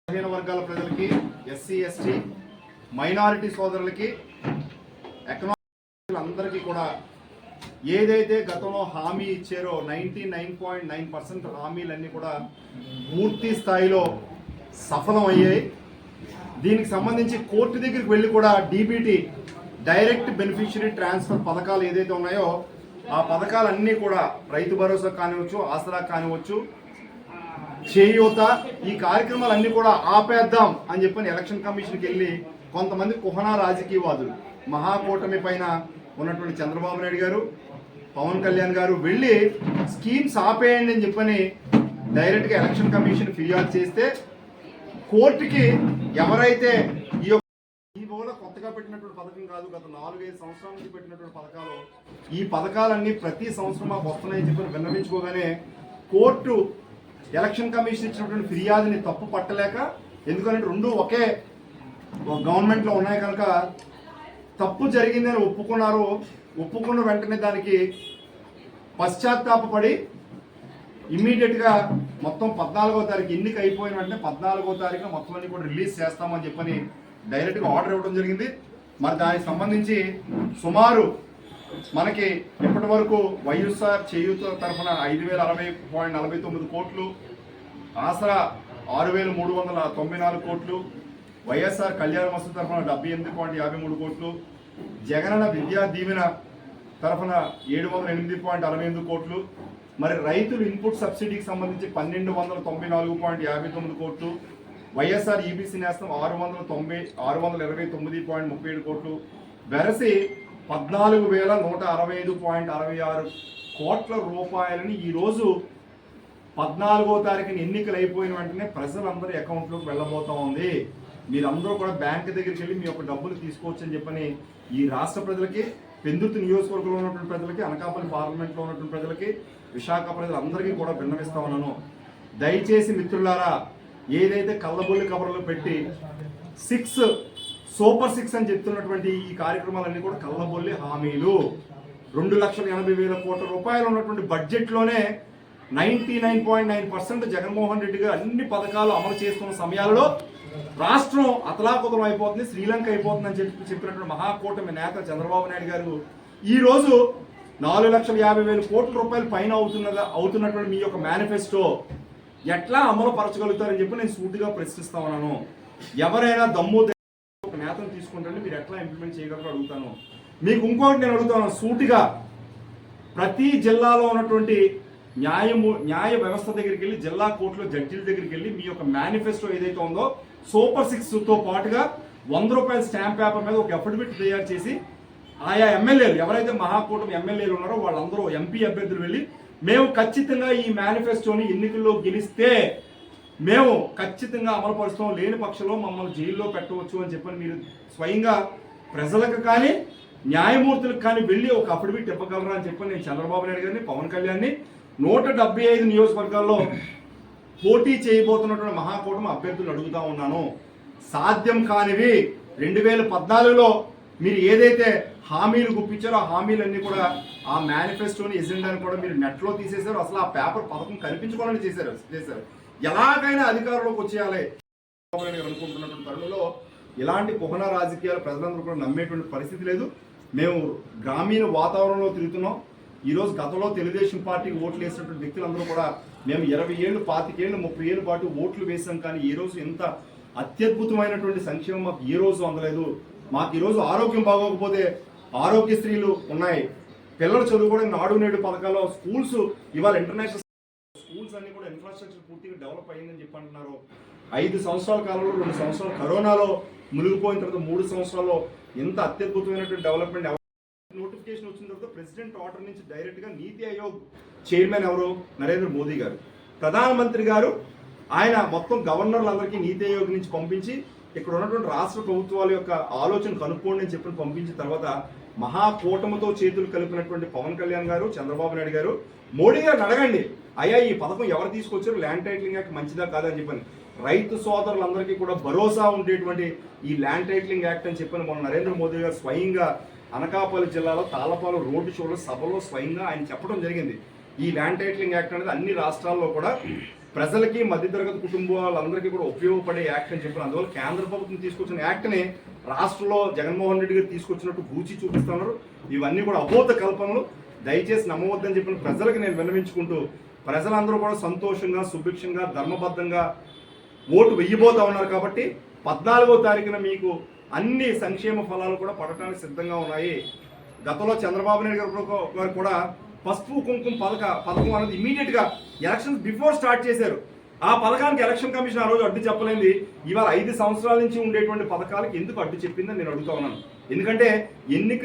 బలహీన వర్గాల ప్రజలకి, ఎస్సీ ఎస్టీ మైనారిటీ సోదరులకి, ఎకనామిక్ అందరికీ కూడా ఏదైతే గతంలో హామీ ఇచ్చారో 99.9% హామీలన్నీ కూడా పూర్తి స్థాయిలో సఫలం అయ్యాయి. దీనికి సంబంధించి కోర్టు దగ్గరికి వెళ్ళి కూడా డీబీటీ డైరెక్ట్ బెనిఫిషియరీ ట్రాన్స్ఫర్ పథకాలు ఏదైతే ఉన్నాయో ఆ పథకాలన్నీ కూడా రైతు భరోసా కానివచ్చు, ఆసరా కానివచ్చు, చేయూత, ఈ కార్యక్రమాలన్నీ కూడా ఆపేద్దాం అని చెప్పని ఎలక్షన్ కమిషన్కి వెళ్ళి కొంతమంది కుహనా రాజకీయవాదులు, మహాకూటమి పైన ఉన్నటువంటి చంద్రబాబు నాయుడు గారు, పవన్ కళ్యాణ్ గారు వెళ్ళి స్కీమ్స్ ఆపేయండి అని చెప్పని డైరెక్ట్గా ఎలక్షన్ కమిషన్ ఫిర్యాదు చేస్తే కోర్టుకి ఎవరైతే ఈ కూడా కొత్తగా పెట్టినటువంటి పథకం కాదు, గత 4-5 సంవత్సరాల నుంచి పెట్టినటువంటి పథకాలు, ఈ పథకాలన్నీ ప్రతి సంవత్సరం మాకు వస్తున్నాయని చెప్పని విన్నవించుకోగానే కోర్టు ఎలక్షన్ కమిషన్ ఇచ్చినటువంటి ఫిర్యాదుని తప్పు పట్టలేక, ఎందుకంటే రెండు ఒకే గవర్నమెంట్లో ఉన్నాయి కనుక తప్పు జరిగిందని ఒప్పుకున్నారు. ఒప్పుకున్న వెంటనే దానికి పశ్చాత్తాపడి ఇమ్మీడియట్గా మొత్తం 14వ తారీఖు ఎన్నిక అయిపోయిన వెంటనే 14వ తారీఖున మొత్తం అన్ని కూడా రిలీజ్ చేస్తామని చెప్పని డైరెక్ట్గా ఆర్డర్ ఇవ్వడం జరిగింది. మరి దానికి సంబంధించి సుమారు మనకి ఇప్పటి వరకు వైఎస్ఆర్ చేయూత తరఫున 5,060.49 కోట్లు, ఆసరా 6,394 కోట్లు, వైఎస్ఆర్ కళ్యాణ వసతి తరఫున 78.53 కోట్లు, జగనన్న విద్యా దీవెన తరఫున 708.68 కోట్లు, మరి రైతులు ఇన్పుట్ సబ్సిడీకి సంబంధించి 1,294.59 కోట్లు, వైఎస్ఆర్ ఈబీసీ నేస్తం 629.37 కోట్లు, వెరసి 14,165.66 కోట్ల రూపాయలని ఈరోజు 14వ తారీఖున ఎన్నికలు అయిపోయిన వెంటనే ప్రజలందరి అకౌంట్లోకి వెళ్ళబోతా ఉంది. మీరందరూ కూడా బ్యాంక్ దగ్గరికి వెళ్ళి మీ యొక్క డబ్బులు తీసుకోవచ్చు అని చెప్పని ఈ రాష్ట్ర ప్రజలకి, పెందుర్తి నియోజకవర్గంలో ఉన్నటువంటి ప్రజలకి, అనకాపల్లి పార్లమెంట్లో ఉన్నటువంటి ప్రజలకి, విశాఖ ప్రజలందరికీ కూడా విన్నవిస్తా ఉన్నాను. దయచేసి మిత్రులారా, ఏదైతే కళ్ళబొల్లి కబుర్లు పెట్టి 6 సూపర్ 6 అని చెప్తున్నటువంటి ఈ కార్యక్రమాలన్నీ కూడా కళ్ళబొల్లి హామీలు. 2,80,000 కోట్ల రూపాయలు ఉన్నటువంటి బడ్జెట్లోనే 99.9% జగన్మోహన్ రెడ్డి గారు అన్ని పథకాలు అమలు చేస్తున్న సమయాల్లో రాష్ట్రం అతలాకుతలం అయిపోతుంది, శ్రీలంక అయిపోతుందని చెప్పినటువంటి మహాకూటమి నేత చంద్రబాబు నాయుడు గారు ఈరోజు 4,50,000 కోట్ల రూపాయలు పైన అవుతున్నటువంటి మీ యొక్క మేనిఫెస్టో ఎట్లా అమలు పరచగలుగుతారని చెప్పి నేను సూటిగా ప్రశ్నిస్తా ఉన్నాను. ఎవరైనా దమ్ము ఒక నేతను తీసుకుంటే మీరు ఎట్లా ఇంప్లిమెంట్ చేయగలరో అడుగుతాను. మీకు ఇంకొకటి నేను అడుగుతాను సూటిగా, ప్రతి జిల్లాలో ఉన్నటువంటి న్యాయ వ్యవస్థ దగ్గరికి వెళ్ళి, జిల్లా కోర్టులో జడ్జిల దగ్గరికి వెళ్ళి మీ యొక్క మేనిఫెస్టో ఏదైతే ఉందో సూపర్ 6తో పాటుగా 100 రూపాయల స్టాంప్ పేపర్ మీద ఒక అఫిడవిట్ తయారు చేసి ఆయా ఎమ్మెల్యేలు, ఎవరైతే మహాకూటమి ఎమ్మెల్యేలు ఉన్నారో వాళ్ళందరూ ఎంపీ అభ్యర్థులు వెళ్ళి మేము ఖచ్చితంగా ఈ మేనిఫెస్టోని ఎన్నికల్లో గెలిస్తే మేము ఖచ్చితంగా అమలు పరుస్తాం, లేని పక్షంలో మమ్మల్ని జైల్లో పెట్టవచ్చు అని చెప్పని మీరు స్వయంగా ప్రజలకు కానీ న్యాయమూర్తులకు కానీ వెళ్ళి ఒక అఫిడవిట్ ఇవ్వగలరా అని చెప్పని నేను చంద్రబాబు నాయుడు గారిని, పవన్ కళ్యాణ్ని 175 నియోజకవర్గాల్లో పోటీ చేయబోతున్నటువంటి మహాకూటమి అభ్యర్థులు అడుగుతా ఉన్నాను. సాధ్యం కానివి 2014లో మీరు ఏదైతే హామీలు గుప్పించారో ఆ హామీలన్నీ కూడా, ఆ మేనిఫెస్టోని ఎజెండాని కూడా మీరు నెట్లో తీసేశారు. అసలు ఆ పేపర్ పథకం కనిపించుకోవాలని చేశారు. ఎలాగైనా అధికారంలోకి వచ్చేయాలి అనుకుంటున్నటువంటి తరుణంలో ఇలాంటి కుహన రాజకీయాలు ప్రజలందరూ కూడా నమ్మేటువంటి పరిస్థితి లేదు. మేము గ్రామీణ వాతావరణంలో తిరుగుతున్నాం. ఈరోజు గతంలో తెలుగుదేశం పార్టీకి ఓట్లు వేసినటువంటి వ్యక్తులందరూ కూడా మేము 20 ఏళ్ళు, 25 ఏళ్ళు, 30 ఏళ్ళ పాటు ఓట్లు వేసాం, కానీ ఈ రోజు ఎంత అత్యద్భుతమైనటువంటి సంక్షేమం మాకు ఈ రోజు అందలేదు. మాకు ఈరోజు ఆరోగ్యం బాగోకపోతే ఆరోగ్యశ్రీలు ఉన్నాయి, పిల్లలు చదువుకోవడానికి నాడు నేడు పథకాల్లో స్కూల్స్, ఇవాళ ఇంటర్నేషనల్ స్కూల్స్ అన్ని కూడా ఇన్ఫ్రాస్ట్రక్చర్ పూర్తిగా డెవలప్ అయ్యిందని చెప్పి అంటున్నారు. 5 సంవత్సరాల కాలంలో 2 సంవత్సరాలు కరోనాలో మునిగిపోయిన తర్వాత 3 సంవత్సరాల్లో ఎంత అత్యద్భుతమైనటువంటి డెవలప్మెంట్. నోటిఫికేషన్ వచ్చిన తర్వాత ప్రెసిడెంట్ ఆర్డర్ నుంచి డైరెక్ట్గా నీతి ఆయోగ్ చైర్మన్ ఎవరు? నరేంద్ర మోదీ గారు. ప్రధానమంత్రి గారు ఆయన మొత్తం గవర్నర్లందరికీ నీతి ఆయోగ్ నుంచి పంపించి ఇక్కడ ఉన్నటువంటి రాష్ట్ర ప్రభుత్వాల యొక్క ఆలోచన కనుక్కోండి అని చెప్పి పంపించిన తర్వాత మహాకూటమితో చేతులు కలిపినటువంటి పవన్ కళ్యాణ్ గారు, చంద్రబాబు నాయుడు గారు మోడీ గారిని అడగండి, అయ్యా ఈ పథకం ఎవరు తీసుకొచ్చారు, ల్యాండ్ టైటిలింగ్ యాక్ట్ మంచిదా కాదని చెప్పని. రైతు సోదరులందరికీ కూడా భరోసా ఉండేటువంటి ఈ ల్యాండ్ టైటిలింగ్ యాక్ట్ అని చెప్పని మొన్న నరేంద్ర మోదీ గారు స్వయంగా అనకాపల్లి జిల్లాలో తాళపాలు రోడ్డు షోలో సభలో స్వయంగా ఆయన చెప్పడం జరిగింది. ఈ ల్యాండ్ టైటిలింగ్ యాక్ట్ అనేది అన్ని రాష్ట్రాల్లో కూడా ప్రజలకి మధ్యతరగతి కుటుంబాలందరికీ కూడా ఉపయోగపడే యాక్ట్ అని చెప్పిన అందువల్ల కేంద్ర ప్రభుత్వం తీసుకొచ్చిన యాక్ట్ని రాష్ట్రంలో జగన్మోహన్ రెడ్డి గారు తీసుకొచ్చినట్టు గూచి చూపిస్తున్నారు. ఇవన్నీ కూడా అబోధ కల్పనలు, దయచేసి నమ్మవద్దని చెప్పిన ప్రజలకు నేను విన్నవించుకుంటూ ప్రజలందరూ కూడా సంతోషంగా సుభిక్షంగా ధర్మబద్ధంగా ఓటు వెయ్యబోతా ఉన్నారు. కాబట్టి 14వ తారీఖున మీకు అన్ని సంక్షేమ ఫలాలు కూడా పడటానికి సిద్ధంగా ఉన్నాయి. గతంలో చంద్రబాబు నాయుడు గారు కూడా పసుపు కుంకుమ పథకం అనేది ఇమీడియట్గా ఎలక్షన్స్ బిఫోర్ స్టార్ట్ చేశారు. ఆ పథకానికి ఎలక్షన్ కమిషన్ ఆ రోజు అడ్డు చెప్పలేంది. ఇవాళ 5 సంవత్సరాల నుంచి ఉండేటువంటి పథకాలకి ఎందుకు అడ్డు చెప్పిందని నేను అడుగుతా ఉన్నాను. ఎందుకంటే ఎన్నికలు